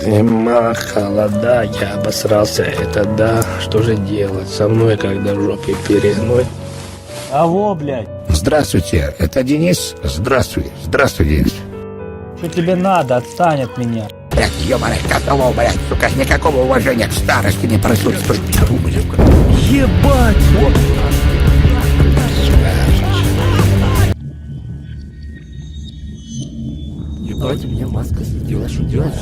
Зима, холода, я обосрался, это да. Что же делать со мной, когда в жопе перегной? Алло, блядь, Здравствуйте, это Денис? Здравствуй, Денис. что тебе надо? Отстань от меня. Блядь, ёбаный котелок, блядь, сука, никакого уважения к старости не присутствует. Ебать! Ебать, у меня маска слетела, что делать?